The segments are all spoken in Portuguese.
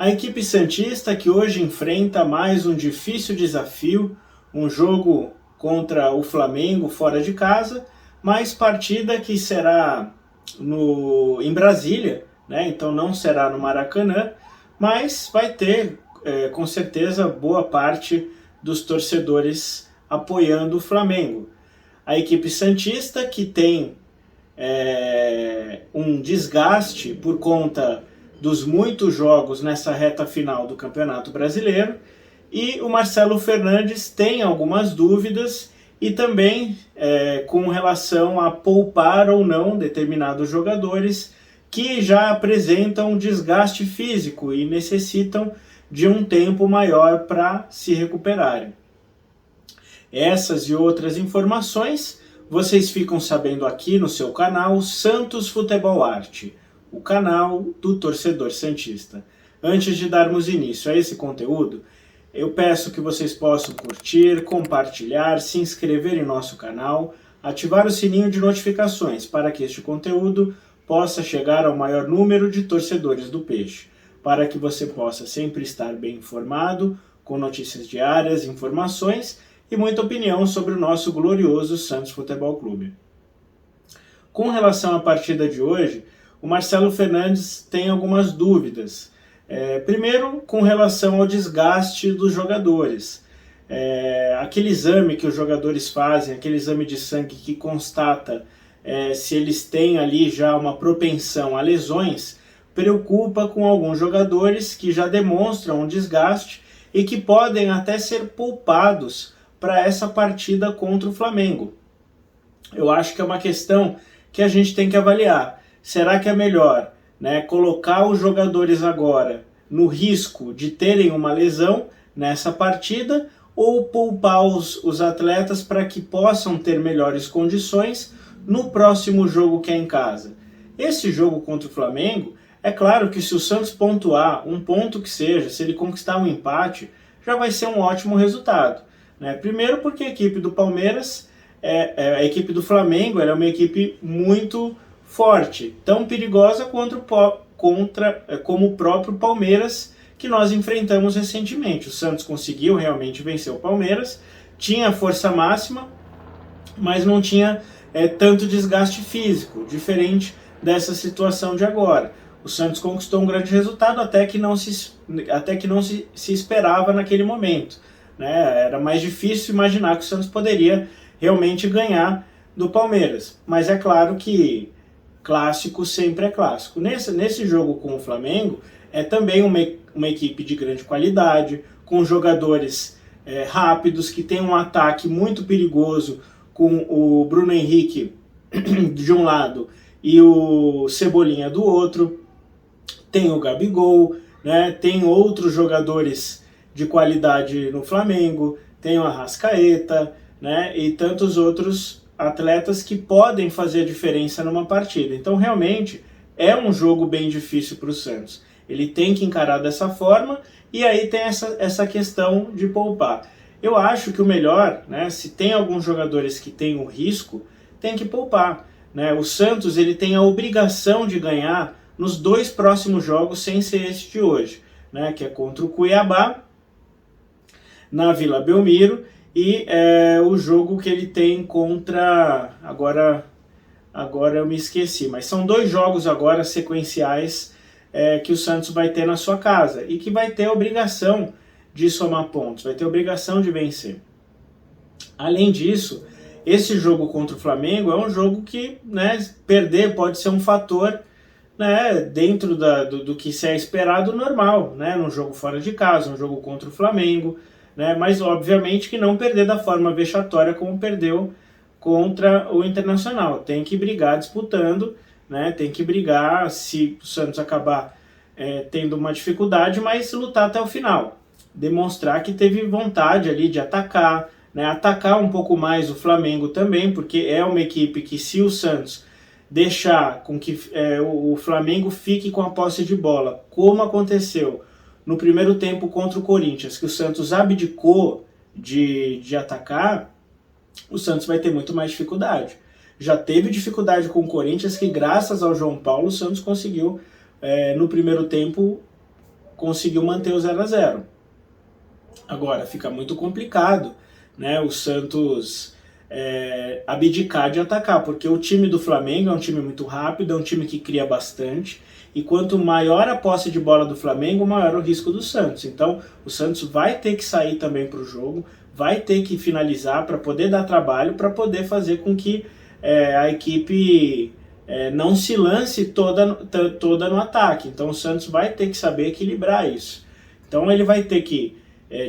A equipe santista que hoje enfrenta mais um difícil desafio, um jogo contra o Flamengo fora de casa, mas partida que será em Brasília, né? Então não será no Maracanã, mas vai ter com certeza boa parte dos torcedores apoiando o Flamengo. A equipe santista que tem um desgaste por conta dos muitos jogos nessa reta final do Campeonato Brasileiro, e o Marcelo Fernandes tem algumas dúvidas e também com relação a poupar ou não determinados jogadores que já apresentam desgaste físico e necessitam de um tempo maior para se recuperarem. Essas e outras informações vocês ficam sabendo aqui no seu canal Santos Futebol Arte, o canal do torcedor santista. Antes de darmos início a esse conteúdo, eu peço que vocês possam curtir, compartilhar, se inscrever em nosso canal, ativar o sininho de notificações para que este conteúdo possa chegar ao maior número de torcedores do Peixe, para que você possa sempre estar bem informado, com notícias diárias, informações e muita opinião sobre o nosso glorioso Santos Futebol Clube. Com relação à partida de hoje, o Marcelo Fernandes tem algumas dúvidas. Primeiro, com relação ao desgaste dos jogadores. Aquele exame que os jogadores fazem, aquele exame de sangue que constata se eles têm ali já uma propensão a lesões, preocupa com alguns jogadores que já demonstram um desgaste e que podem até ser poupados para essa partida contra o Flamengo. Eu acho que é uma questão que a gente tem que avaliar. Será que é melhor, colocar os jogadores agora no risco de terem uma lesão nessa partida ou poupar os atletas para que possam ter melhores condições no próximo jogo que é em casa? Esse jogo contra o Flamengo, é claro que se o Santos pontuar, um ponto que seja, se ele conquistar um empate, já vai ser um ótimo resultado. Primeiro porque a equipe do Palmeiras, a equipe do Flamengo, ela é uma equipe muito forte, tão perigosa como o próprio Palmeiras que nós enfrentamos recentemente. O Santos conseguiu realmente vencer o Palmeiras, tinha força máxima, mas não tinha tanto desgaste físico, diferente dessa situação de agora. O Santos conquistou um grande resultado até que não se esperava naquele momento. Era mais difícil imaginar que o Santos poderia realmente ganhar do Palmeiras. Mas é claro que clássico sempre é clássico. Nesse jogo com o Flamengo, é também uma equipe de grande qualidade, com jogadores rápidos, que tem um ataque muito perigoso, com o Bruno Henrique de um lado e o Cebolinha do outro. Tem o Gabigol, tem outros jogadores de qualidade no Flamengo, tem o Arrascaeta, e tantos outros atletas que podem fazer a diferença numa partida. Então realmente é um jogo bem difícil para o Santos. Ele tem que encarar dessa forma, e aí tem essa questão de poupar. Eu acho que o melhor, se tem alguns jogadores que têm o risco, tem que poupar. O Santos ele tem a obrigação de ganhar nos 2 próximos jogos, sem ser esse de hoje, que é contra o Cuiabá, na Vila Belmiro, e o jogo que ele tem contra... Agora eu me esqueci, mas são 2 jogos agora sequenciais que o Santos vai ter na sua casa, e que vai ter a obrigação de somar pontos, vai ter a obrigação de vencer. Além disso, esse jogo contra o Flamengo é um jogo que perder pode ser um fator dentro do que se é esperado normal, num jogo fora de casa, um jogo contra o Flamengo, mas obviamente que não perder da forma vexatória como perdeu contra o Internacional. Tem que brigar disputando, tem que brigar se o Santos acabar tendo uma dificuldade, mas lutar até o final. Demonstrar que teve vontade ali de atacar, atacar um pouco mais o Flamengo também, porque é uma equipe que, se o Santos deixar com que o Flamengo fique com a posse de bola, como aconteceu no primeiro tempo contra o Corinthians, que o Santos abdicou de atacar, o Santos vai ter muito mais dificuldade. Já teve dificuldade com o Corinthians, que graças ao João Paulo o Santos conseguiu no primeiro tempo conseguiu manter o 0-0. Agora, fica muito complicado, né, o Santos abdicar de atacar, porque o time do Flamengo é um time muito rápido, é um time que cria bastante, e quanto maior a posse de bola do Flamengo, maior o risco do Santos. Então, o Santos vai ter que sair também para o jogo, vai ter que finalizar para poder dar trabalho, para poder fazer com que a equipe não se lance toda no ataque. Então, o Santos vai ter que saber equilibrar isso. Então, ele vai ter que,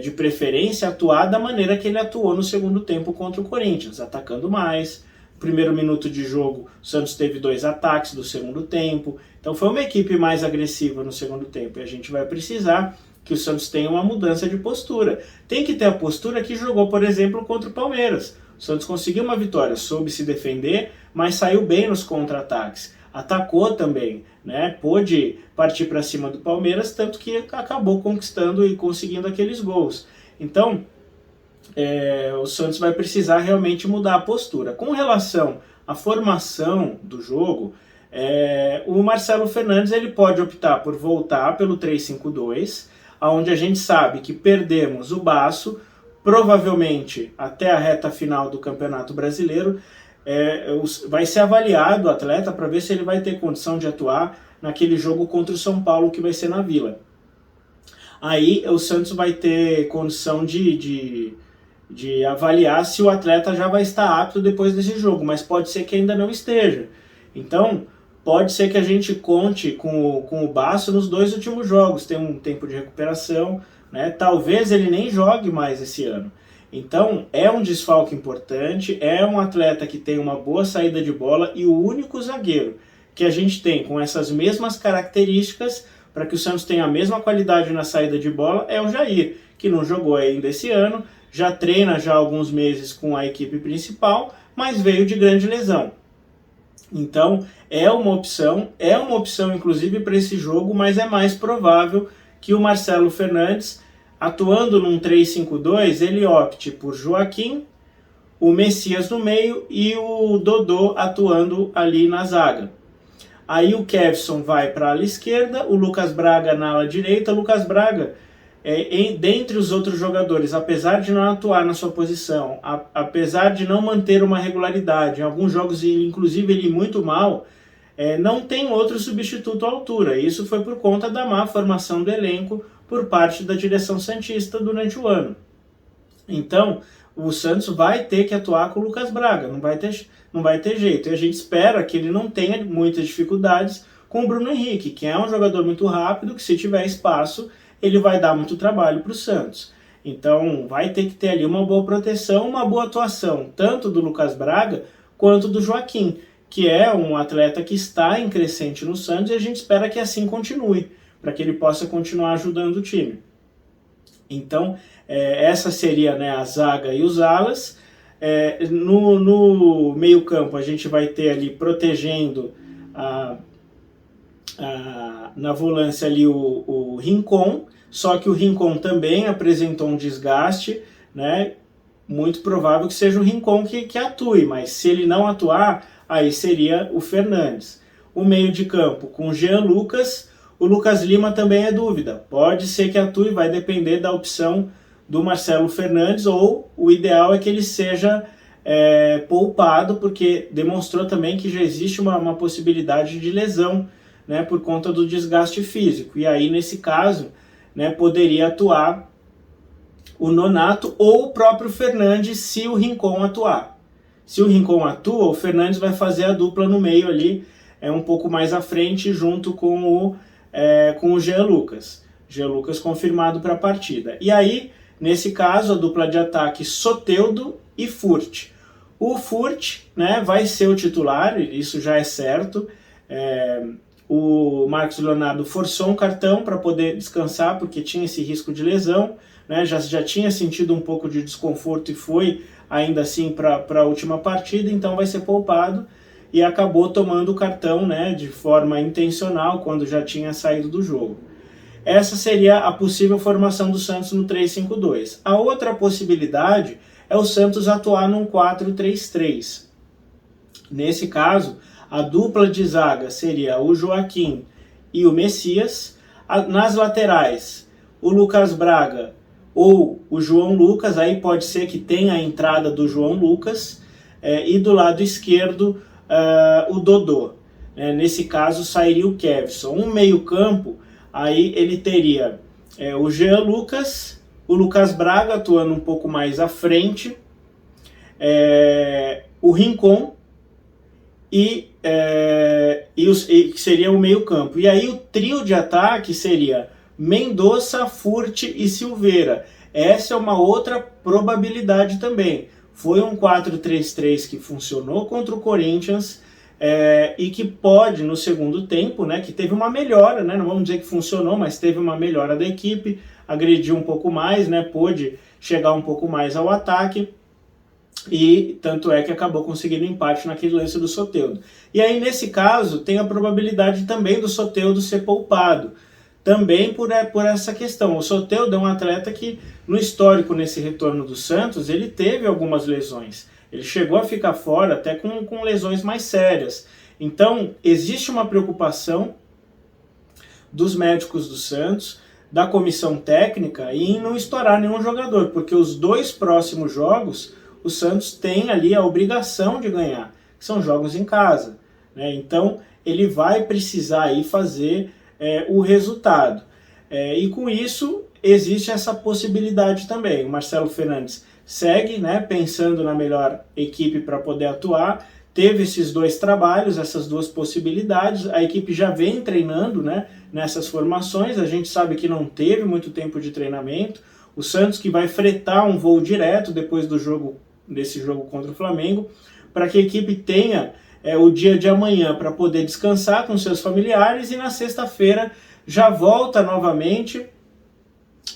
de preferência, atuar da maneira que ele atuou no segundo tempo contra o Corinthians, atacando mais. No primeiro minuto de jogo, o Santos teve 2 ataques do segundo tempo. Então foi uma equipe mais agressiva no segundo tempo. E a gente vai precisar que o Santos tenha uma mudança de postura. Tem que ter a postura que jogou, por exemplo, contra o Palmeiras. O Santos conseguiu uma vitória, soube se defender, mas saiu bem nos contra-ataques. Atacou também, né? Pôde partir para cima do Palmeiras, tanto que acabou conquistando e conseguindo aqueles gols. Então, o Santos vai precisar realmente mudar a postura. Com relação à formação do jogo, o Marcelo Fernandes ele pode optar por voltar pelo 3-5-2, onde a gente sabe que perdemos o Basso, provavelmente até a reta final do Campeonato Brasileiro. Vai ser avaliado o atleta para ver se ele vai ter condição de atuar naquele jogo contra o São Paulo, que vai ser na Vila. Aí o Santos vai ter condição de avaliar se o atleta já vai estar apto depois desse jogo, mas pode ser que ainda não esteja. Então, pode ser que a gente conte com o Basso nos 2 últimos jogos, tem um tempo de recuperação, né? Talvez ele nem jogue mais esse ano. Então, é um desfalque importante, é um atleta que tem uma boa saída de bola, e o único zagueiro que a gente tem com essas mesmas características para que o Santos tenha a mesma qualidade na saída de bola é o Jair, que não jogou ainda esse ano, já treina já há alguns meses com a equipe principal, mas veio de grande lesão. Então, é uma opção inclusive para esse jogo, mas é mais provável que o Marcelo Fernandes, atuando num 3-5-2, ele opte por Joaquim, o Messias no meio e o Dodô atuando ali na zaga. Aí o Kevson vai para a ala esquerda, o Lucas Braga na ala direita. O Lucas Braga, dentre os outros jogadores, apesar de não atuar na sua posição, apesar de não manter uma regularidade, em alguns jogos, inclusive ele muito mal, não tem outro substituto à altura. Isso foi por conta da má formação do elenco por parte da direção santista durante o ano. Então, o Santos vai ter que atuar com o Lucas Braga, não vai ter jeito. E a gente espera que ele não tenha muitas dificuldades com o Bruno Henrique, que é um jogador muito rápido, que se tiver espaço, ele vai dar muito trabalho para o Santos. Então, vai ter que ter ali uma boa proteção, uma boa atuação, tanto do Lucas Braga quanto do Joaquim, que é um atleta que está em crescente no Santos, e a gente espera que assim continue, para que ele possa continuar ajudando o time. Então, essa seria, né, a zaga e os alas. No meio campo a gente vai ter ali protegendo na volância ali o Rincon, só que o Rincon também apresentou um desgaste, né? Muito provável que seja o Rincon que atue, mas se ele não atuar, aí seria o Fernandes. O meio de campo com o Jean Lucas. O Lucas Lima também é dúvida, pode ser que atue, vai depender da opção do Marcelo Fernandes, ou o ideal é que ele seja poupado, porque demonstrou também que já existe uma possibilidade de lesão, né, por conta do desgaste físico. E aí, nesse caso, né, poderia atuar o Nonato ou o próprio Fernandes, se o Rincon atuar. Se o Rincon atua, o Fernandes vai fazer a dupla no meio ali, um pouco mais à frente, junto com o Jean Lucas. Jean Lucas confirmado para a partida. E aí, nesse caso, a dupla de ataque Soteldo e Furt. O Furt, né, vai ser o titular, isso já é certo. O Marcos Leonardo forçou um cartão para poder descansar, porque tinha esse risco de lesão, né, já tinha sentido um pouco de desconforto e foi ainda assim para a última partida, então vai ser poupado, e acabou tomando o cartão, né, de forma intencional quando já tinha saído do jogo. Essa seria a possível formação do Santos no 3-5-2. A outra possibilidade é o Santos atuar num 4-3-3. Nesse caso, a dupla de zaga seria o Joaquim e o Messias. Nas laterais, o Lucas Braga ou o João Lucas, aí pode ser que tenha a entrada do João Lucas, e do lado esquerdo o Dodô. Nesse caso sairia o Kevson. Um meio campo, aí ele teria o Jean Lucas, o Lucas Braga atuando um pouco mais à frente, o Rincon que seria o meio campo. E aí o trio de ataque seria Mendonça, Furt e Silveira. Essa é uma outra probabilidade também. Foi um 4-3-3 que funcionou contra o Corinthians, e que pode, no segundo tempo, que teve uma melhora, não vamos dizer que funcionou, mas teve uma melhora da equipe, agrediu um pouco mais, pôde chegar um pouco mais ao ataque, e tanto é que acabou conseguindo empate naquele lance do Soteldo. E aí, nesse caso, tem a probabilidade também do Soteldo ser poupado, também por essa questão. O Soteldo é um atleta que, no histórico, nesse retorno do Santos, ele teve algumas lesões. Ele chegou a ficar fora até com lesões mais sérias. Então, existe uma preocupação dos médicos do Santos, da comissão técnica, em não estourar nenhum jogador, porque os 2 próximos jogos, o Santos tem ali a obrigação de ganhar, que são jogos em casa. Então, ele vai precisar aí fazer o resultado. E com isso, existe essa possibilidade também. O Marcelo Fernandes segue pensando na melhor equipe para poder atuar, teve esses 2 trabalhos, essas 2 possibilidades, a equipe já vem treinando nessas formações, a gente sabe que não teve muito tempo de treinamento, o Santos que vai fretar um voo direto depois desse jogo contra o Flamengo, para que a equipe tenha o dia de amanhã para poder descansar com seus familiares e na sexta-feira já volta novamente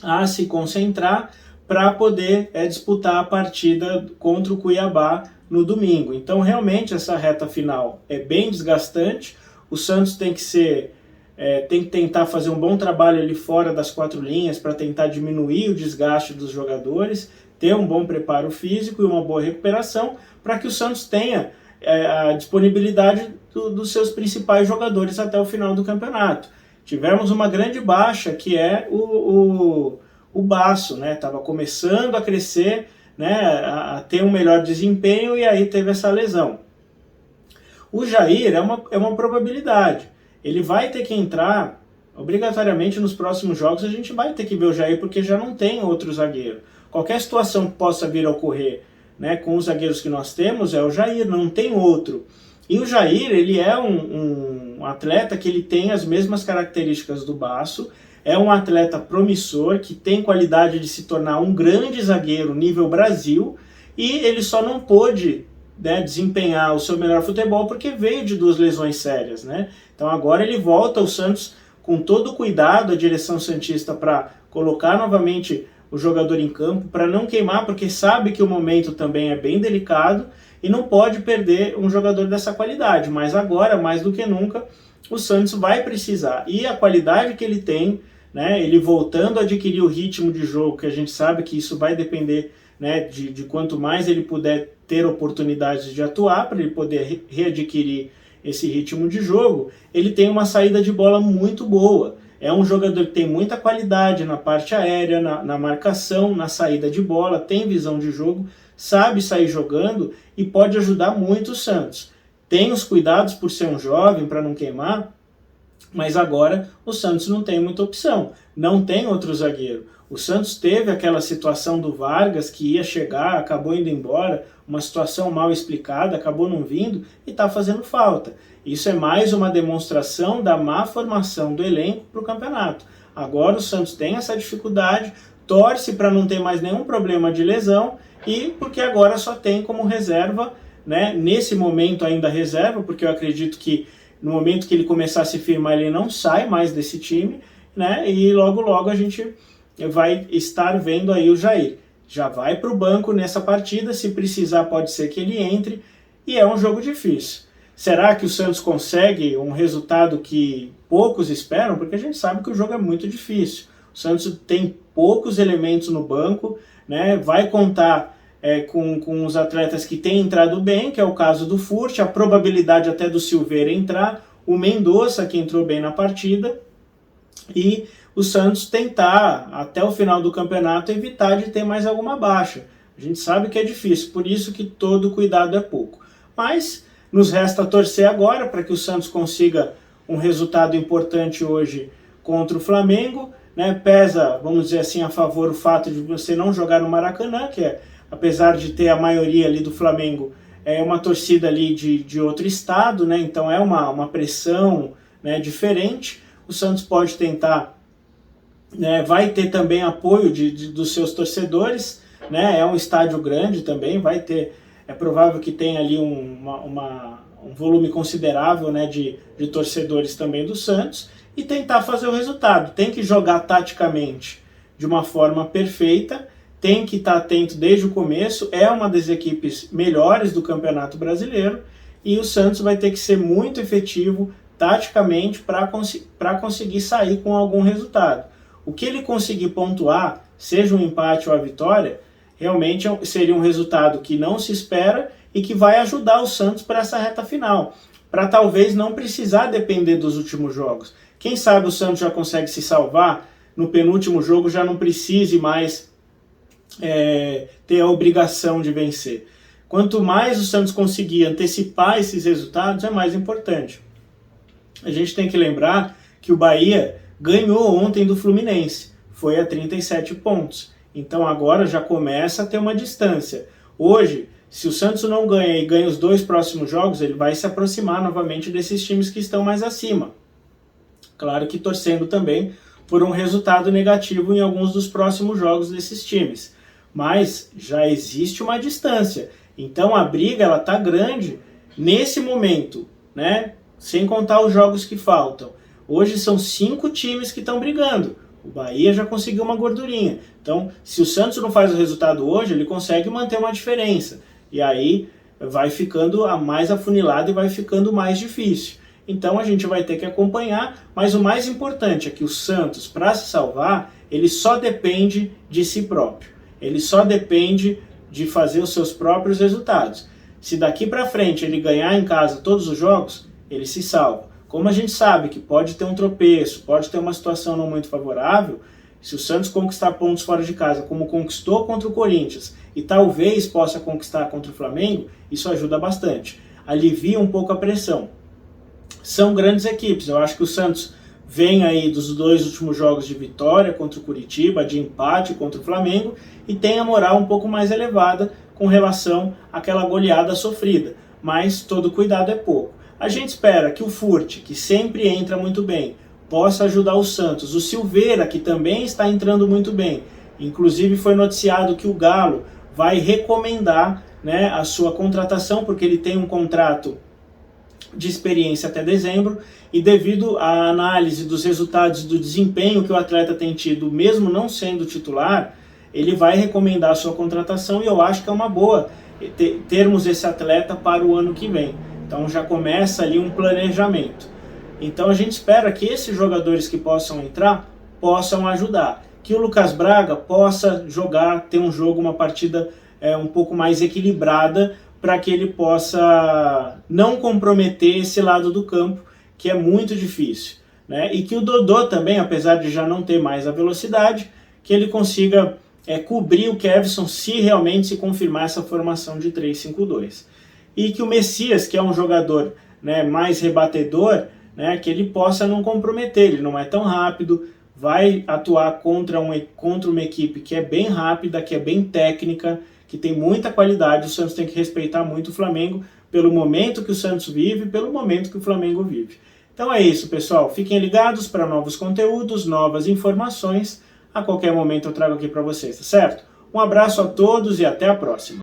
a se concentrar para poder disputar a partida contra o Cuiabá no domingo. Então, realmente, essa reta final é bem desgastante. O Santos tem que tentar fazer um bom trabalho ali fora das 4 linhas para tentar diminuir o desgaste dos jogadores, ter um bom preparo físico e uma boa recuperação para que o Santos tenha a disponibilidade dos seus principais jogadores até o final do campeonato. Tivemos uma grande baixa, que é o Basso, estava começando a crescer, a ter um melhor desempenho, e aí teve essa lesão. O Jair é uma probabilidade. Ele vai ter que entrar, obrigatoriamente nos próximos jogos a gente vai ter que ver o Jair, porque já não tem outro zagueiro. Qualquer situação que possa vir a ocorrer com os zagueiros que nós temos, é o Jair, não tem outro. E o Jair, ele é um atleta que ele tem as mesmas características do Basso, é um atleta promissor, que tem qualidade de se tornar um grande zagueiro nível Brasil, e ele só não pôde desempenhar o seu melhor futebol porque veio de 2 lesões sérias. Então agora ele volta ao Santos com todo o cuidado, a direção santista, para colocar novamente o jogador em campo, para não queimar, porque sabe que o momento também é bem delicado e não pode perder um jogador dessa qualidade. Mas agora, mais do que nunca, o Santos vai precisar. E a qualidade que ele tem, ele voltando a adquirir o ritmo de jogo, que a gente sabe que isso vai depender de quanto mais ele puder ter oportunidades de atuar, para ele poder readquirir esse ritmo de jogo, ele tem uma saída de bola muito boa. É um jogador que tem muita qualidade na parte aérea, na marcação, na saída de bola, tem visão de jogo, sabe sair jogando e pode ajudar muito o Santos. Tem os cuidados por ser um jovem, para não queimar, mas agora o Santos não tem muita opção, não tem outro zagueiro. O Santos teve aquela situação do Vargas, que ia chegar, acabou indo embora, uma situação mal explicada, acabou não vindo e está fazendo falta. Isso é mais uma demonstração da má formação do elenco para o campeonato. Agora o Santos tem essa dificuldade, torce para não ter mais nenhum problema de lesão, e porque agora só tem como reserva, nesse momento ainda reserva, porque eu acredito que no momento que ele começar a se firmar ele não sai mais desse time, e logo logo a gente vai estar vendo aí o Jair. Já vai para o banco nessa partida, se precisar pode ser que ele entre, e é um jogo difícil. Será que o Santos consegue um resultado que poucos esperam? Porque a gente sabe que o jogo é muito difícil. O Santos tem poucos elementos no banco, vai contar com os atletas que têm entrado bem, que é o caso do Furt, a probabilidade até do Silveira entrar, o Mendonça, que entrou bem na partida, e o Santos tentar, até o final do campeonato, evitar de ter mais alguma baixa. A gente sabe que é difícil, por isso que todo cuidado é pouco. Mas nos resta torcer agora para que o Santos consiga um resultado importante hoje contra o Flamengo, né? Pesa, vamos dizer assim, a favor o fato de você não jogar no Maracanã, que é, apesar de ter a maioria ali do Flamengo, é uma torcida ali de outro estado, né? Então é uma pressão, né, diferente. O Santos pode tentar, né, vai ter também apoio dos seus torcedores, né? É um estádio grande também, vai ter, é provável que tenha ali um volume considerável, né, de torcedores também do Santos, e tentar fazer o resultado. Tem que jogar taticamente de uma forma perfeita, tem que estar atento desde o começo, é uma das equipes melhores do Campeonato Brasileiro, e o Santos vai ter que ser muito efetivo taticamente para conseguir sair com algum resultado. O que ele conseguir pontuar, seja um empate ou a vitória, realmente seria um resultado que não se espera e que vai ajudar o Santos para essa reta final, para talvez não precisar depender dos últimos jogos. Quem sabe o Santos já consegue se salvar, no penúltimo jogo já não precise mais ter a obrigação de vencer. Quanto mais o Santos conseguir antecipar esses resultados, é mais importante. A gente tem que lembrar que o Bahia ganhou ontem do Fluminense, foi a 37 pontos. Então agora já começa a ter uma distância. Hoje, se o Santos não ganha e ganha os 2 próximos jogos, ele vai se aproximar novamente desses times que estão mais acima. Claro que torcendo também por um resultado negativo em alguns dos próximos jogos desses times. Mas já existe uma distância. Então a briga ela tá grande nesse momento, né? Sem contar os jogos que faltam. Hoje são 5 times que estão brigando. O Bahia já conseguiu uma gordurinha. Então, se o Santos não faz o resultado hoje, ele consegue manter uma diferença. E aí vai ficando mais afunilado e vai ficando mais difícil. Então a gente vai ter que acompanhar, mas o mais importante é que o Santos, para se salvar, ele só depende de si próprio. Ele só depende de fazer os seus próprios resultados. Se daqui para frente ele ganhar em casa todos os jogos, ele se salva. Como a gente sabe que pode ter um tropeço, pode ter uma situação não muito favorável, se o Santos conquistar pontos fora de casa, como conquistou contra o Corinthians, e talvez possa conquistar contra o Flamengo, isso ajuda bastante. Alivia um pouco a pressão. São grandes equipes. Eu acho que o Santos vem aí dos 2 últimos jogos de vitória contra o Curitiba, de empate contra o Flamengo, e tem a moral um pouco mais elevada com relação àquela goleada sofrida. Mas todo cuidado é pouco. A gente espera que o Furt, que sempre entra muito bem, possa ajudar o Santos. O Silveira, que também está entrando muito bem. Inclusive foi noticiado que o Galo vai recomendar, né, a sua contratação, porque ele tem um contrato de experiência até dezembro, e devido à análise dos resultados do desempenho que o atleta tem tido, mesmo não sendo titular, ele vai recomendar a sua contratação, e eu acho que é uma boa termos esse atleta para o ano que vem. Então já começa ali um planejamento. Então a gente espera que esses jogadores que possam entrar, possam ajudar. Que o Lucas Braga possa jogar, ter um jogo, uma partida um pouco mais equilibrada, para que ele possa não comprometer esse lado do campo, que é muito difícil, né? E que o Dodô também, apesar de já não ter mais a velocidade, que ele consiga cobrir o Kevson se realmente se confirmar essa formação de 3-5-2. E que o Messias, que é um jogador, né, mais rebatedor, né, que ele possa não comprometer, ele não é tão rápido, vai atuar contra uma equipe que é bem rápida, que é bem técnica, que tem muita qualidade. O Santos tem que respeitar muito o Flamengo pelo momento que o Santos vive, pelo momento que o Flamengo vive. Então é isso, pessoal. Fiquem ligados para novos conteúdos, novas informações. A qualquer momento eu trago aqui para vocês, tá certo? Um abraço a todos e até a próxima.